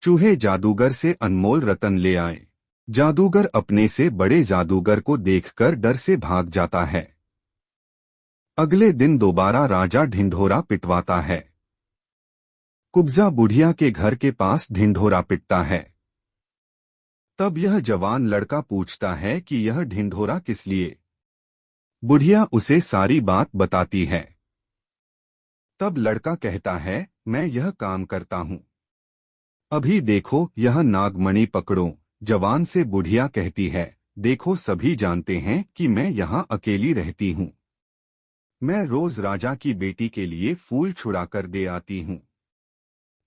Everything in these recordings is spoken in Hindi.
चूहे जादूगर से अनमोल रतन ले आए। जादूगर अपने से बड़े जादूगर को देखकर डर से भाग जाता है। अगले दिन दोबारा राजा ढिंढोरा पिटवाता है। कुब्जा बुढ़िया के घर के पास ढिंढोरा पिटता है। तब यह जवान लड़का पूछता है कि यह ढिंढोरा किस लिए। बुढ़िया उसे सारी बात बताती है। तब लड़का कहता है, मैं यह काम करता हूँ। अभी देखो, यह नागमणि पकड़ो। जवान से बुढ़िया कहती है, देखो सभी जानते हैं कि मैं यहाँ अकेली रहती हूँ। मैं रोज राजा की बेटी के लिए फूल छुड़ाकर दे आती हूँ।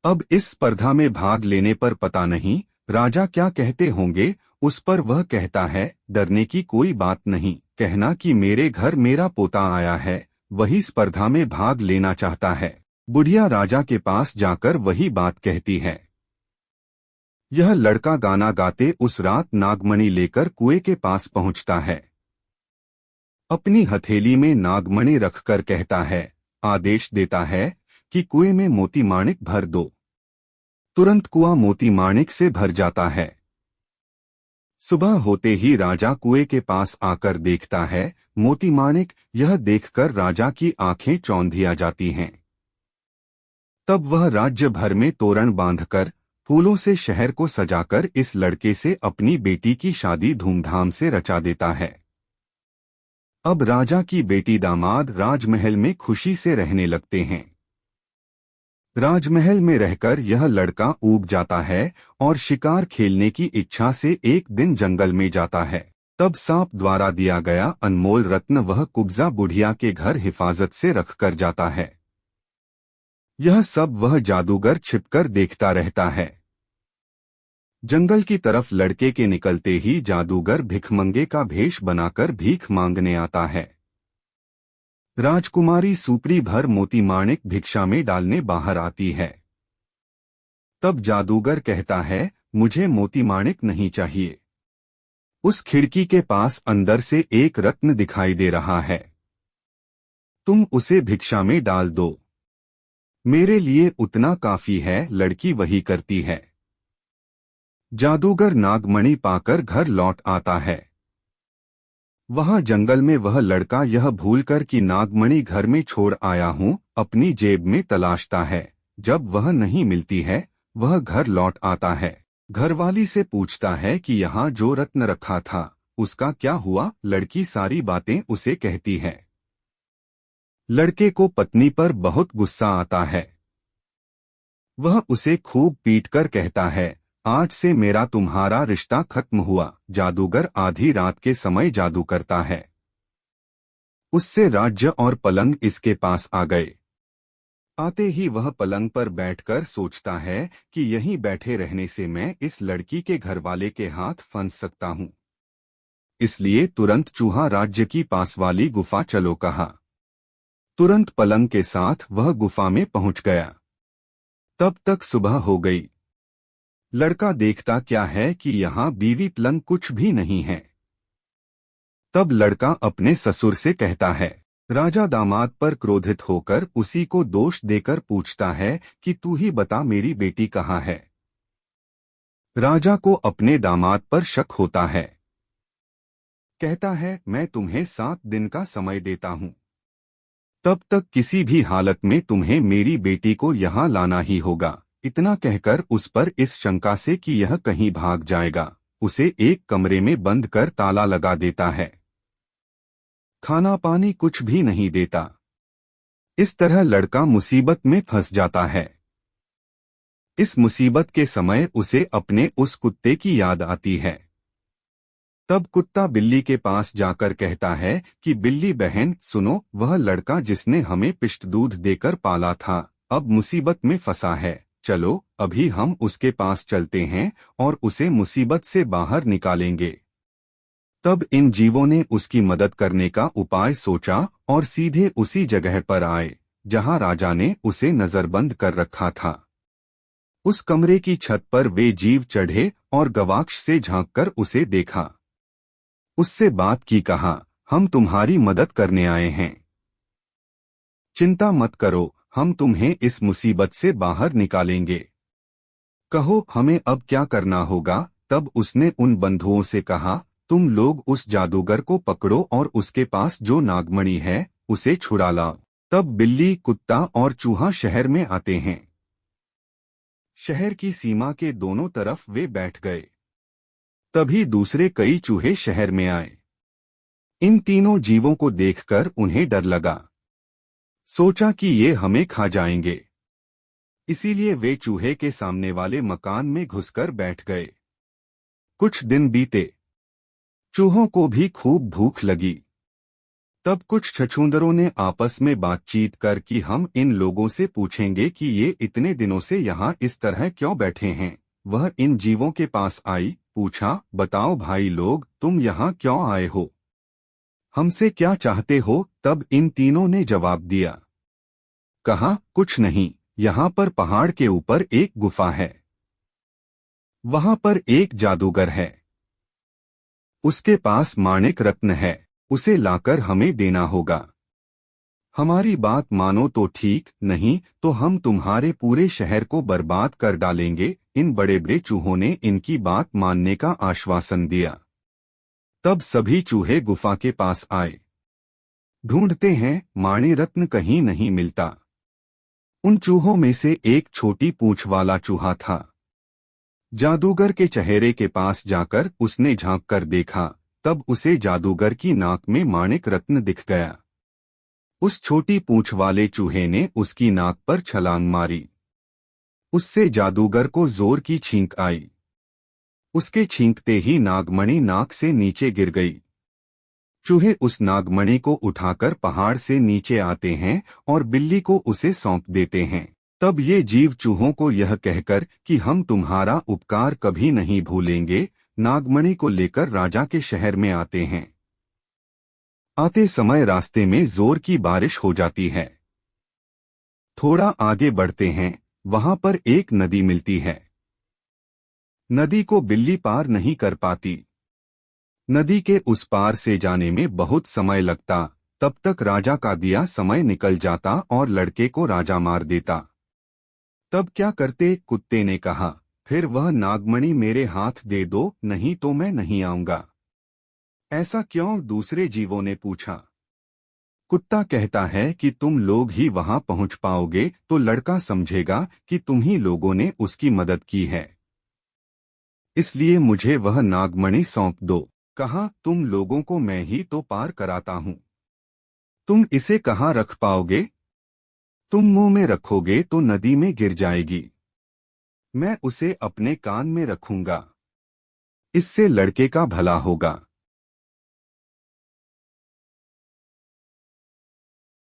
अब इस स्पर्धा में भाग लेने पर पता नहीं राजा क्या कहते होंगे। उस पर वह कहता है, डरने की कोई बात नहीं, कहना कि मेरे घर मेरा पोता आया है, वही स्पर्धा में भाग लेना चाहता है। बुढ़िया राजा के पास जाकर वही बात कहती है। यह लड़का गाना गाते उस रात नागमणि लेकर कुएं के पास पहुंचता है। अपनी हथेली में नागमणि रखकर कहता है, आदेश देता है कि कुएं में मोती माणिक भर दो। तुरंत कुआं मोती माणिक से भर जाता है। सुबह होते ही राजा कुएं के पास आकर देखता है मोती माणिक। यह देखकर राजा की आंखें चौंधिया जाती हैं। तब वह राज्य भर में तोरण बांधकर फूलों से शहर को सजाकर इस लड़के से अपनी बेटी की शादी धूमधाम से रचा देता है। अब राजा की बेटी दामाद राजमहल में खुशी से रहने लगते हैं। राजमहल में रहकर यह लड़का ऊब जाता है और शिकार खेलने की इच्छा से एक दिन जंगल में जाता है। तब सांप द्वारा दिया गया अनमोल रत्न वह कुब्जा बुढ़िया के घर हिफाजत से रख कर जाता है। यह सब वह जादूगर छिपकर देखता रहता है। जंगल की तरफ लड़के के निकलते ही जादूगर भिखमंगे का भेष बनाकर भीख मांगने आता है। राजकुमारी सुपड़ी भर मोती माणिक भिक्षा में डालने बाहर आती है। तब जादूगर कहता है, मुझे मोती माणिक नहीं चाहिए। उस खिड़की के पास अंदर से एक रत्न दिखाई दे रहा है, तुम उसे भिक्षा में डाल दो, मेरे लिए उतना काफी है। लड़की वही करती है। जादूगर नागमणि पाकर घर लौट आता है। वहां जंगल में वह लड़का यह भूलकर कि नागमणि घर में छोड़ आया हूं, अपनी जेब में तलाशता है। जब वह नहीं मिलती है, वह घर लौट आता है। घरवाली से पूछता है कि यहाँ जो रत्न रखा था उसका क्या हुआ। लड़की सारी बातें उसे कहती है। लड़के को पत्नी पर बहुत गुस्सा आता है। वह उसे खूब पीटकर कहता है, आज से मेरा तुम्हारा रिश्ता खत्म हुआ। जादूगर आधी रात के समय जादू करता है। उससे राज्य और पलंग इसके पास आ गए। आते ही वह पलंग पर बैठकर सोचता है कि यहीं बैठे रहने से मैं इस लड़की के घरवाले के हाथ फंस सकता हूं। इसलिए तुरंत चूहा राज्य की पास वाली गुफा चलो कहा। तुरंत पलंग के साथ वह गुफा में पहुंच गया। तब तक सुबह हो गई। लड़का देखता क्या है कि यहाँ बीवी पलंग कुछ भी नहीं है। तब लड़का अपने ससुर से कहता है। राजा दामाद पर क्रोधित होकर उसी को दोष देकर पूछता है कि तू ही बता मेरी बेटी कहाँ है। राजा को अपने दामाद पर शक होता है। कहता है, मैं तुम्हें 7 दिन का समय देता हूँ। तब तक किसी भी हालत में तुम्हें मेरी बेटी को यहाँ लाना ही होगा। इतना कहकर उस पर इस शंका से कि यह कहीं भाग जाएगा, उसे एक कमरे में बंद कर ताला लगा देता है। खाना पानी कुछ भी नहीं देता। इस तरह लड़का मुसीबत में फंस जाता है। इस मुसीबत के समय उसे अपने उस कुत्ते की याद आती है। तब कुत्ता बिल्ली के पास जाकर कहता है कि बिल्ली बहन सुनो, वह लड़का जिसने हमें पिष्ट दूध देकर पाला था अब मुसीबत में फंसा है। चलो अभी हम उसके पास चलते हैं और उसे मुसीबत से बाहर निकालेंगे। तब इन जीवों ने उसकी मदद करने का उपाय सोचा और सीधे उसी जगह पर आए जहां राजा ने उसे नजरबंद कर रखा था। उस कमरे की छत पर वे जीव चढ़े और गवाक्ष से झांककर उसे देखा। उससे बात की, कहा, हम तुम्हारी मदद करने आए हैं। चिंता मत करो, हम तुम्हें इस मुसीबत से बाहर निकालेंगे। कहो हमें अब क्या करना होगा। तब उसने उन बंधुओं से कहा, तुम लोग उस जादूगर को पकड़ो और उसके पास जो नागमणि है उसे छुड़ा लाओ। तब बिल्ली, कुत्ता और चूहा शहर में आते हैं। शहर की सीमा के दोनों तरफ वे बैठ गए। तभी दूसरे कई चूहे शहर में आए। इन तीनों जीवों को देखकर उन्हें डर लगा। सोचा कि ये हमें खा जाएंगे। इसीलिए वे चूहे के सामने वाले मकान में घुसकर बैठ गए। कुछ दिन बीते। चूहों को भी खूब भूख लगी। तब कुछ छछूंदरों ने आपस में बातचीत कर कि हम इन लोगों से पूछेंगे कि ये इतने दिनों से यहाँ इस तरह क्यों बैठे हैं। वह इन जीवों के पास आई, पूछा, बताओ भाई लोग, तुम यहाँ क्यों आए हो? हमसे क्या चाहते हो? तब इन तीनों ने जवाब दिया। कहा, कुछ नहीं, यहाँ पर पहाड़ के ऊपर एक गुफा है। वहाँ पर एक जादूगर है। उसके पास माणिक रत्न है। उसे लाकर हमें देना होगा। हमारी बात मानो तो ठीक, नहीं तो हम तुम्हारे पूरे शहर को बर्बाद कर डालेंगे। इन बड़े बड़े चूहों ने इनकी बात मानने का आश्वासन दिया। तब सभी चूहे गुफा के पास आए। ढूंढते हैं, माणि रत्न कहीं नहीं मिलता। उन चूहों में से एक छोटी पूंछ वाला चूहा था। जादूगर के चेहरे के पास जाकर उसने झांक कर देखा। तब उसे जादूगर की नाक में माणिक रत्न दिख गया। उस छोटी पूंछ वाले चूहे ने उसकी नाक पर छलांग मारी। उससे जादूगर को जोर की छींक आई। उसके छींकते ही नागमणि नाक से नीचे गिर गई। चूहे उस नागमणि को उठाकर पहाड़ से नीचे आते हैं और बिल्ली को उसे सौंप देते हैं। तब ये जीव चूहों को यह कहकर कि हम तुम्हारा उपकार कभी नहीं भूलेंगे, नागमणि को लेकर राजा के शहर में आते हैं। आते समय रास्ते में जोर की बारिश हो जाती है। थोड़ा आगे बढ़ते हैं, वहां पर एक नदी मिलती है। नदी को बिल्ली पार नहीं कर पाती। नदी के उस पार से जाने में बहुत समय लगता। तब तक राजा का दिया समय निकल जाता और लड़के को राजा मार देता। तब क्या करते? कुत्ते ने कहा, फिर वह नागमणि मेरे हाथ दे दो, नहीं तो मैं नहीं आऊंगा। ऐसा क्यों? दूसरे जीवों ने पूछा। कुत्ता कहता है कि तुम लोग ही वहां पहुंच पाओगे तो लड़का समझेगा कि तुम ही लोगों ने उसकी मदद की है। इसलिए मुझे वह नागमणि सौंप दो। कहा, तुम लोगों को मैं ही तो पार कराता हूं। तुम इसे कहाँ रख पाओगे? तुम मुंह में रखोगे तो नदी में गिर जाएगी। मैं उसे अपने कान में रखूंगा। इससे लड़के का भला होगा।